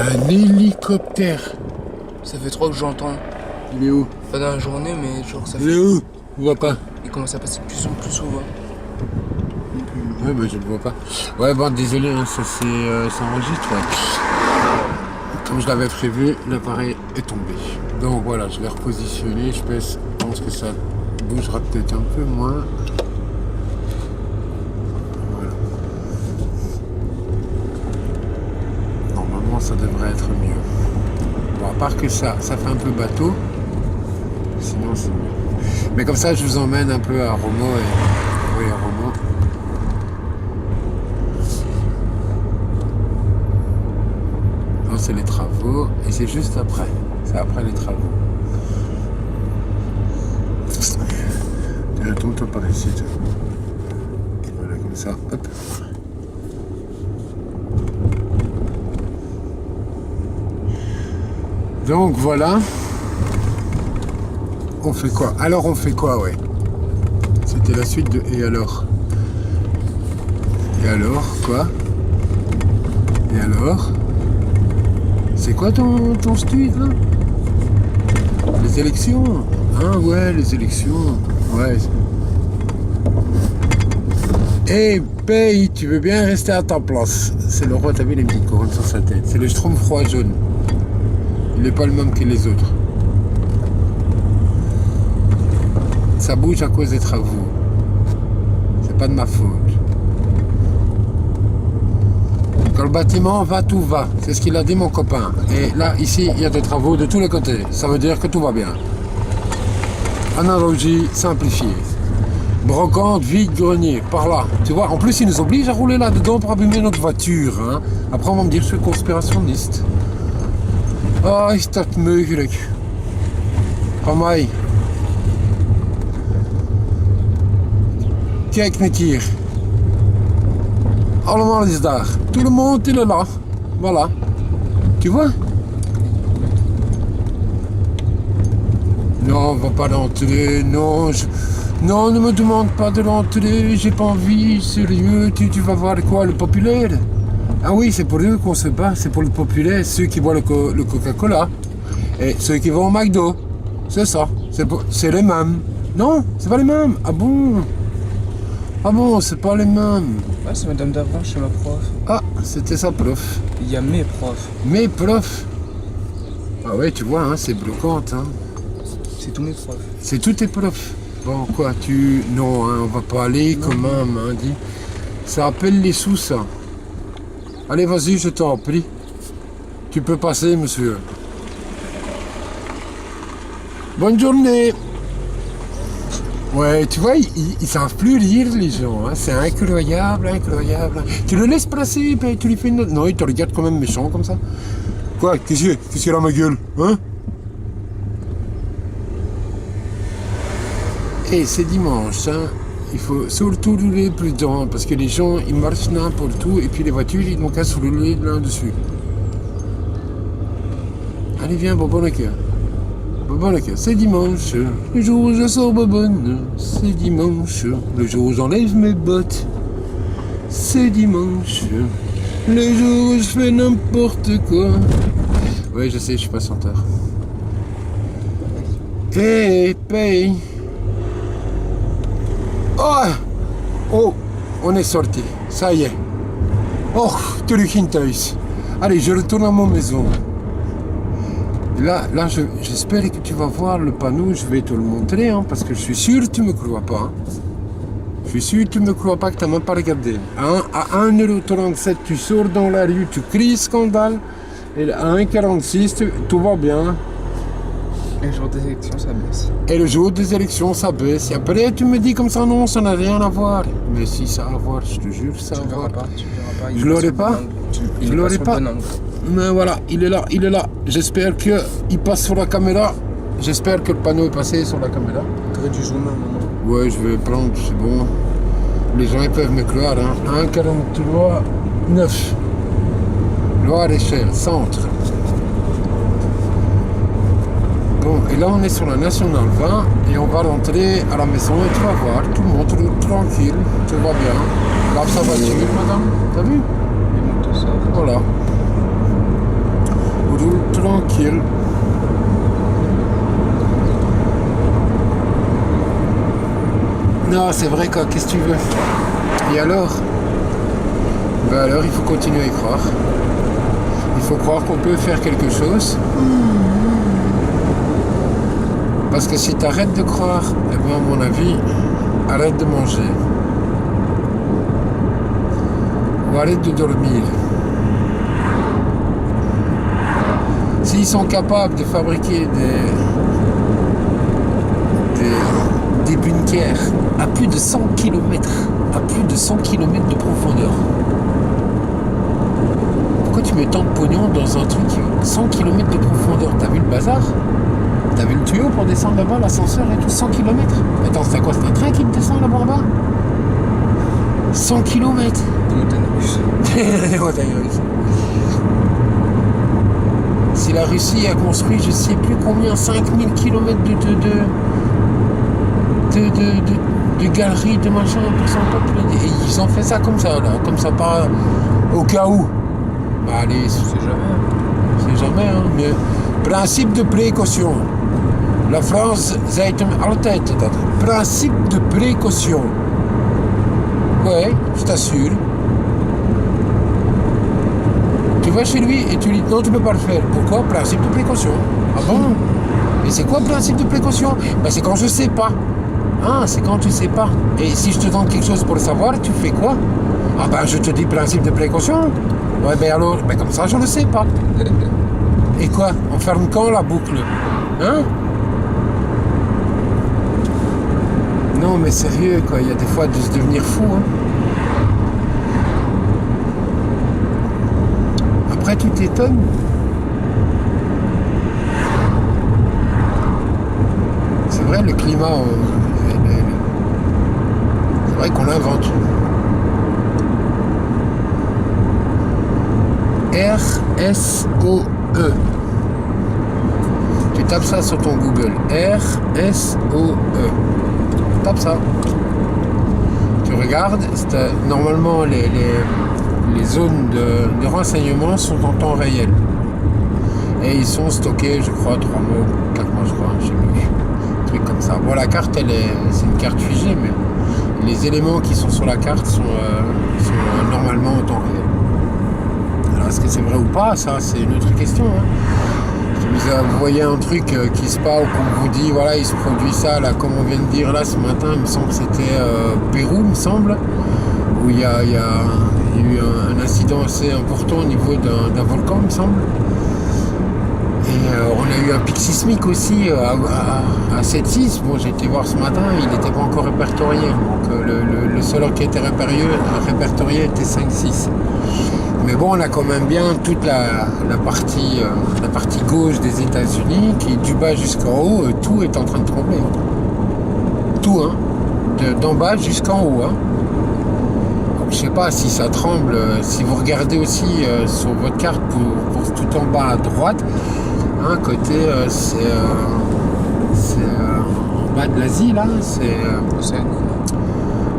Un hélicoptère. Ça fait 3 que j'entends. Il est où? Pas dans la journée, mais genre ça Il fait. est où? Je vois pas. Il commence à passer de plus en plus souvent. Ouais, mais je ne vois pas. Ouais, bon, désolé, hein, ça s'enregistre. Ouais. Comme je l'avais prévu, l'appareil est tombé. Donc voilà, je l'ai repositionné. Je pense que ça bougera peut-être un peu moins. Voilà. Normalement, ça devrait être mieux. Bon, à part que ça fait un peu bateau. Sinon, c'est mieux. Mais comme ça, je vous emmène un peu à Romo et... Oui, à Romo. Non, c'est les travaux. Et c'est juste après. C'est après les travaux. Tiens, tourne-toi par ici. Voilà, comme ça. Hop. Donc, voilà. On fait quoi? Alors on fait quoi, ouais? C'était la suite de et alors? Et alors, quoi? Et alors? C'est quoi ton studio là? Les élections? Ah ouais, les élections. Ouais. Eh, Paye, tu veux bien rester à ta place? C'est le roi, t'as vu les petites couronnes sur sa tête. C'est le Schtroumpfroi jaune. Il n'est pas le même que les autres. Ça bouge à cause des travaux. C'est pas de ma faute. Quand le bâtiment va, tout va. C'est ce qu'il a dit mon copain. Et là, ici, il y a des travaux de tous les côtés. Ça veut dire que tout va bien. Analogie simplifiée. Brocante, vide, grenier, par là. Tu vois, en plus, ils nous obligent à rouler là-dedans pour abîmer notre voiture. Hein. Après, on va me dire que je suis conspirationniste. Ah, is dat mogelijk? Van mij. Kijk niet hier. Allemaal is daar. Tout le monde il est là. Voilà. Tu vois? Non, on va pas l'entrer. Non, non, ne me demande pas de l'entrer. J'ai pas envie. Sérieux, tu vas voir quoi? Le populaire? Ah oui, c'est pour eux qu'on se bat. C'est pour le populaire. Ceux qui boivent le Coca-Cola. Et ceux qui vont au McDo. C'est ça. C'est les mêmes. Non, c'est pas les mêmes. Ah bon? Ah bon, c'est pas les mêmes. Ouais, c'est madame d'avant chez ma prof. Ah, c'était sa prof. Il y a mes profs. Mes profs. Ah ouais, tu vois, hein, c'est bloquant. Hein. C'est tous mes profs. C'est tous tes profs. Bon, quoi, Non, hein, on va pas aller quand même, hein, dis. Ça appelle les sous, ça. Allez, vas-y, je t'en prie. Tu peux passer, monsieur. Bonne journée. Ouais, tu vois, ils savent plus lire, les gens. Hein. C'est incroyable, incroyable. Tu le laisses passer, puis tu lui fais une note. Non, il te regarde quand même méchant, comme ça. Quoi? Qu'est-ce qu'il a ma gueule? Hein? Et c'est dimanche, hein. Il faut surtout rouler prudent, parce que les gens, ils marchent n'importe où, et puis les voitures, ils n'ont qu'à se rouler là-dessus. Allez, viens, Bobonaka. Bobonaka, c'est dimanche, le jour où je sors Bobonne. C'est dimanche, le jour où j'enlève mes bottes. C'est dimanche, le jour où je fais n'importe quoi. Ouais, je sais, je suis pas chanteur. Hé, paye. Oh, oh, on est sorti, ça y est. Oh, terug in thuis. Allez, je retourne à ma maison. Là, j'espère que tu vas voir le panneau, je vais te le montrer, hein, parce que je suis sûr que tu ne me crois pas. Hein. Je suis sûr que tu ne me crois pas, que tu n'as même pas regardé. Hein, à 1,37 €, tu sors dans la rue, tu cries scandale. Et à 1,46 €, tout va bien. Et le jour des élections, ça baisse. Et le jour des élections, ça baisse. Et après, tu me dis comme ça, non, ça n'a rien à voir. Mais si, ça a à voir, je te jure, ça a à voir. Tu verras pas. Je l'aurais pas. Je l'aurais pas. Mais voilà, il est là, il est là. J'espère qu'il passe sur la caméra. J'espère que le panneau est passé sur la caméra. T'aurais dû zoomer un moment. Ouais, je vais prendre, c'est bon. Les gens ils peuvent me croire. Hein. 1,43 9. Loire-et-Cher, centre. Bon, et là on est sur la Nationale 20 et on va rentrer à la maison et tu vas voir, tout le monde roule tranquille, tout va bien. Lave sa voiture, madame, t'as vu? Les motos sortent. Voilà. tranquille. Non, c'est vrai quoi, qu'est-ce que tu veux? Et alors? Ben alors, il faut continuer à y croire. Il faut croire qu'on peut faire quelque chose. Parce que si tu arrêtes de croire, eh bien, à mon avis, arrête de manger. Ou arrête de dormir. S'ils sont capables de fabriquer des bunkers à plus de 100 km, de profondeur, pourquoi tu mets tant de pognon dans un truc 100 km de profondeur? T'as vu le bazar? T'as vu le tuyau pour descendre là-bas, l'ascenseur et tout, 100 km? Attends, c'est quoi? C'est un train qui te descend là-bas en bas? 100 km. Des montagnes russes. Si la Russie a construit, je sais plus combien, 5000 km de galeries, de machin pour son peuple, et ils ont fait ça comme ça, là, comme ça, pas au cas où. Bah, allez, c'est jamais, hein, mais principe de précaution. La France, zij hem altijd dat. Principe de précaution. Ouais, je t'assure. Tu vas chez lui et tu lui dis non, tu peux pas le faire. Pourquoi? Principe de précaution. Ah bon? Et c'est quoi le principe de précaution? Ben, c'est quand je sais pas. Ah, c'est quand tu sais pas. Et si je te donne quelque chose pour le savoir, tu fais quoi? Ah ben, je te dis principe de précaution. Ouais, ben alors, ben comme ça, je ne sais pas. Et quoi? On ferme quand la boucle? Hein? Non, mais sérieux, quoi. Il y a des fois de se devenir fou, hein. Après, tu t'étonnes. C'est vrai, le climat, c'est vrai qu'on l'invente. R-S-O-E. Tu tapes ça sur ton Google. R-S-O-E. Tape ça. Tu regardes, normalement les zones de renseignement sont en temps réel. Et ils sont stockés, je crois, 3 mois, 4 mois, je crois, je sais plus. Un truc comme ça. Bon, la carte, c'est une carte figée, mais les éléments qui sont sur la carte sont normalement en temps réel. Alors, est-ce que c'est vrai ou pas? Ça, c'est une autre question. Hein. Si vous voyez un truc qui se passe, ou qu'on vous dit, voilà, il se produit ça, là, comme on vient de dire là ce matin, il me semble que c'était Pérou, il me semble, où il y a eu un incident assez important au niveau d'un volcan, il me semble. Et on a eu un pic sismique aussi à 7,6. Bon, j'ai été voir ce matin, il n'était pas encore répertorié. Donc le seul qui était répertorié était 5,6. Mais bon, on a quand même bien toute la partie gauche des États-Unis qui, du bas jusqu'en haut, tout est en train de trembler. Tout, hein. D'en bas jusqu'en haut, hein. Je sais pas si ça tremble, si vous regardez aussi sur votre carte pour tout en bas à droite, hein, côté c'est en bas de l'Asie là, c'est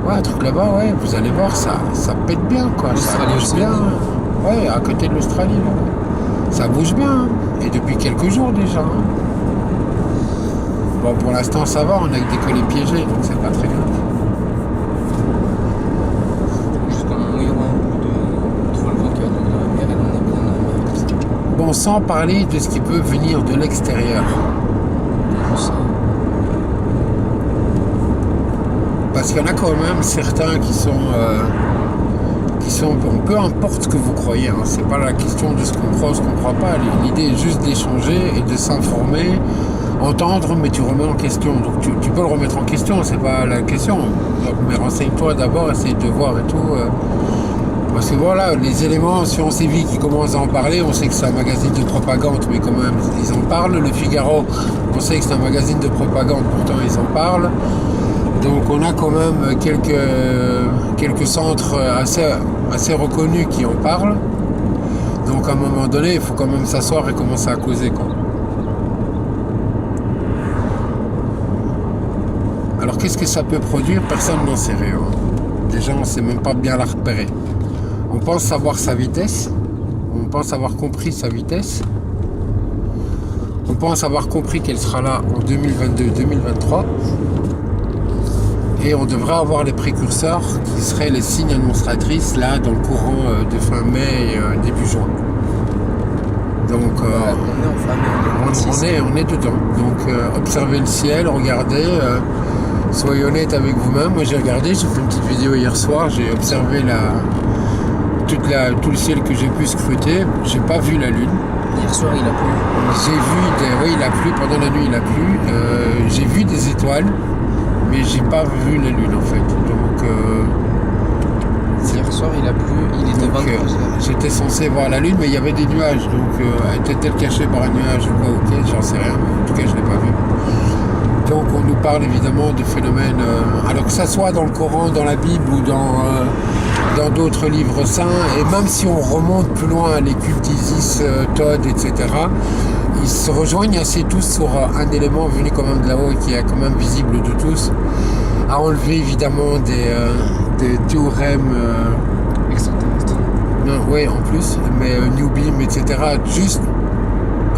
ouais, un truc là-bas, ouais, vous allez voir, ça pète bien quoi, ça bouge bien, ouais, à côté de l'Australie là, ça bouge bien, hein, et depuis quelques jours déjà. Hein. Bon, pour l'instant ça va, on a que des collets piégés, donc c'est pas très grave. Bon, sans parler de ce qui peut venir de l'extérieur. Parce qu'il y en a quand même certains qui sont peu importe ce que vous croyez, hein, c'est pas la question de ce qu'on croit ou ce qu'on croit pas, l'idée est juste d'échanger et de s'informer, entendre, mais tu remets en question, donc tu peux le remettre en question, c'est pas la question, donc, mais renseigne-toi d'abord, essaye de voir et tout, parce que voilà, les éléments, si on sévit qui commencent à en parler, on sait que c'est un magazine de propagande, mais quand même, ils en parlent. Le Figaro, on sait que c'est un magazine de propagande, pourtant ils en parlent. Donc on a quand même quelques centres assez reconnus qui en parlent. Donc à un moment donné, il faut quand même s'asseoir et commencer à causer, quoi. Alors qu'est-ce que ça peut produire? Personne n'en sait rien. Déjà, on ne sait même pas bien la repérer. On pense savoir sa vitesse, on pense avoir compris sa vitesse, On pense avoir compris qu'elle sera là en 2022-2023. Et on devrait avoir les précurseurs qui seraient les signes annonciatrices là dans le courant de fin mai et début juin. Donc on est en famille. on est dedans. Donc observez le ciel, regardez, soyez honnête avec vous-même. Moi j'ai regardé, j'ai fait une petite vidéo hier soir, j'ai observé tout le ciel que j'ai pu scruter. J'ai pas vu la lune. Hier soir il a plu. Oui, il a plu, pendant la nuit il a plu. J'ai vu des étoiles, mais j'ai pas vu la lune en fait. Donc hier soir il a plu, il était 23h. J'étais censé voir la lune, mais il y avait des nuages. Donc était-elle cachée par un nuage ou quoi? Ok, j'en sais rien, mais en tout cas je l'ai pas vu. Donc on nous parle évidemment de phénomènes, alors que ça soit dans le Coran, dans la Bible ou dans d'autres livres saints, et même si on remonte plus loin, les cultes Isis, Thoth, etc., ils se rejoignent assez tous sur un élément venu quand même de là-haut et qui est quand même visible de tous, à enlever évidemment des théorèmes Extraterrestre. non, oui, en plus, mais New Beam, etc., juste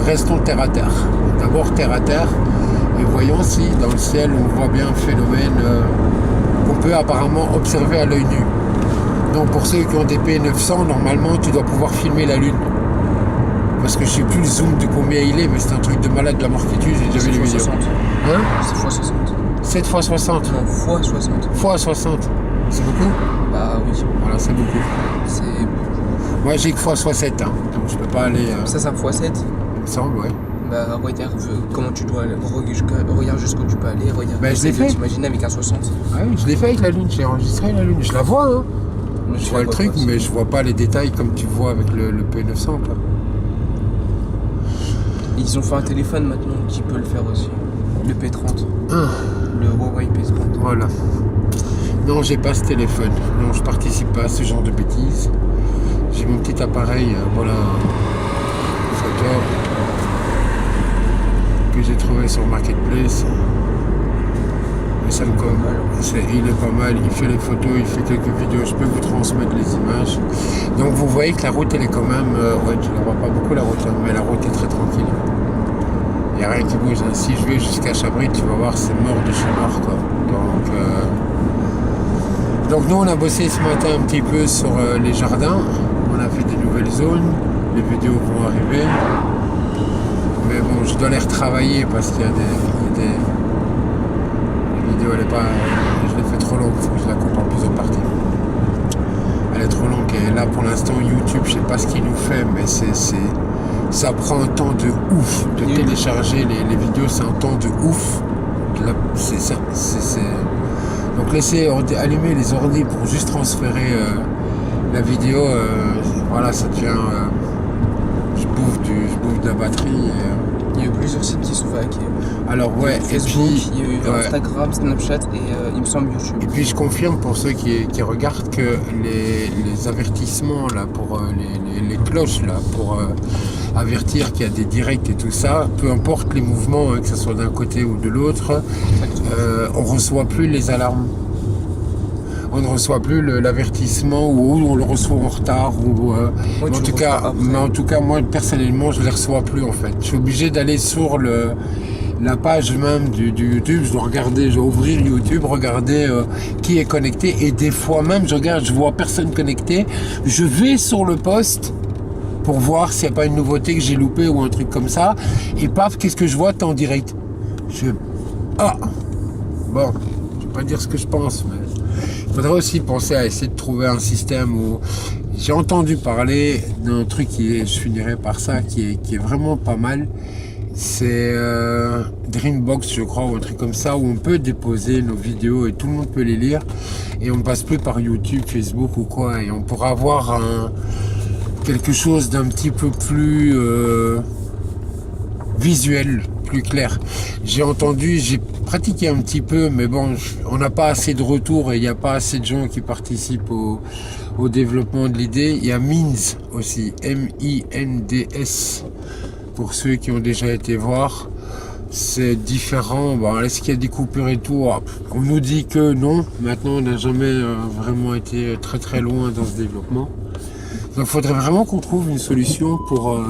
restons terre à terre. D'abord terre à terre, et voyons si dans le ciel on voit bien un phénomène qu'on peut apparemment observer à l'œil nu. Donc pour ceux qui ont des P900, normalement tu dois pouvoir filmer la lune. Parce que je sais plus le zoom de combien il est, mais c'est un truc de malade de la mort qui tue, j'ai déjà vu les vidéos. 60. Hein? C'est x60. 7 x 60. Non, x60. Fois 60. C'est beaucoup? Bah oui. Voilà, c'est beaucoup. C'est... Moi j'ai que fois 67, hein, donc je peux pas aller... Ça c'est un x7. il me semble, ouais. Bah regarde comment tu dois aller. Regarde jusqu'où tu peux aller. Regarde. Bah, je l'ai fait. T'imagines avec un 60. Ah oui, je l'ai fait avec la lune, j'ai enregistré la lune. Je la vois, hein. Je vois le truc, mais je vois pas les détails comme tu vois avec le P900, quoi. Ils ont fait un téléphone maintenant qui peut le faire aussi. Le P30. Le Huawei P30. Voilà. Non, j'ai pas ce téléphone. Non, je participe pas à ce genre de bêtises. J'ai mon petit appareil, voilà, photo que j'ai trouvé sur Marketplace. Et ça me il est pas mal, il fait les photos, il fait quelques vidéos, je peux vous transmettre les images. Donc vous voyez que la route elle est quand même, ouais, tu ne vois pas beaucoup la route, hein, mais la route est très tranquille. Il n'y a rien qui bouge, hein. Si je vais jusqu'à Chabris, tu vas voir, c'est mort de chez mort, quoi. Donc nous on a bossé ce matin un petit peu sur les jardins, on a fait des nouvelles zones, les vidéos vont arriver. Mais bon, je dois les retravailler parce qu'il y a des vidéo, elle est pas, je l'ai fait trop longue, il faut que je la coupe en plusieurs parties. Elle est trop longue et là pour l'instant YouTube, je sais pas ce qu'il nous fait, mais ça prend un temps de ouf de télécharger les vidéos, c'est un temps de ouf. C'est ça, donc laissez allumer les ordi pour juste transférer la vidéo, voilà, ça devient, je bouffe de la batterie. Il y a eu plusieurs sites qui sont hackés. Alors ouais, Facebook, et puis, il y a eu Instagram, Snapchat et il me semble YouTube. Et puis je confirme pour ceux qui regardent que les avertissements là pour les cloches là pour avertir qu'il y a des directs et tout ça, peu importe les mouvements, que ce soit d'un côté ou de l'autre, on reçoit plus les alarmes. On ne reçoit plus l'avertissement ou on le reçoit en retard mais en tout cas moi personnellement je ne les reçois plus en fait. Je suis obligé d'aller sur la page même du YouTube, je dois ouvrir YouTube, regarder qui est connecté et des fois même je vois personne connecté, je vais sur le post pour voir s'il n'y a pas une nouveauté que j'ai loupé ou un truc comme ça et paf, qu'est-ce que je vois? T'es en direct. Bon, je vais pas dire ce que je pense, mais il faudrait aussi penser à essayer de trouver un système où j'ai entendu parler d'un truc je finirai par ça, qui est vraiment pas mal. C'est Dreambox, je crois, ou un truc comme ça, où on peut déposer nos vidéos et tout le monde peut les lire. Et on ne passe plus par YouTube, Facebook ou quoi. Et on pourra avoir quelque chose d'un petit peu plus visuel, plus clair. J'ai pratiqué un petit peu, mais bon, on n'a pas assez de retours et il n'y a pas assez de gens qui participent au développement de l'idée. Il y a Minds aussi, M-I-N-D-S, pour ceux qui ont déjà été voir. C'est différent. Bon, est-ce qu'il y a des coupures et tout? On nous dit que non. Maintenant, on n'a jamais vraiment été très très loin dans ce développement. Donc, il faudrait vraiment qu'on trouve une solution pour...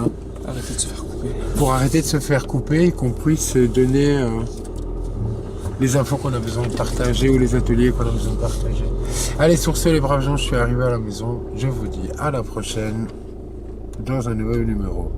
Arrêtez de se faire couper. couper. Pour arrêter de se faire couper et qu'on puisse donner les infos qu'on a besoin de partager ou les ateliers qu'on a besoin de partager. Allez, sur ce, les braves gens, je suis arrivé à la maison. Je vous dis à la prochaine dans un nouvel numéro.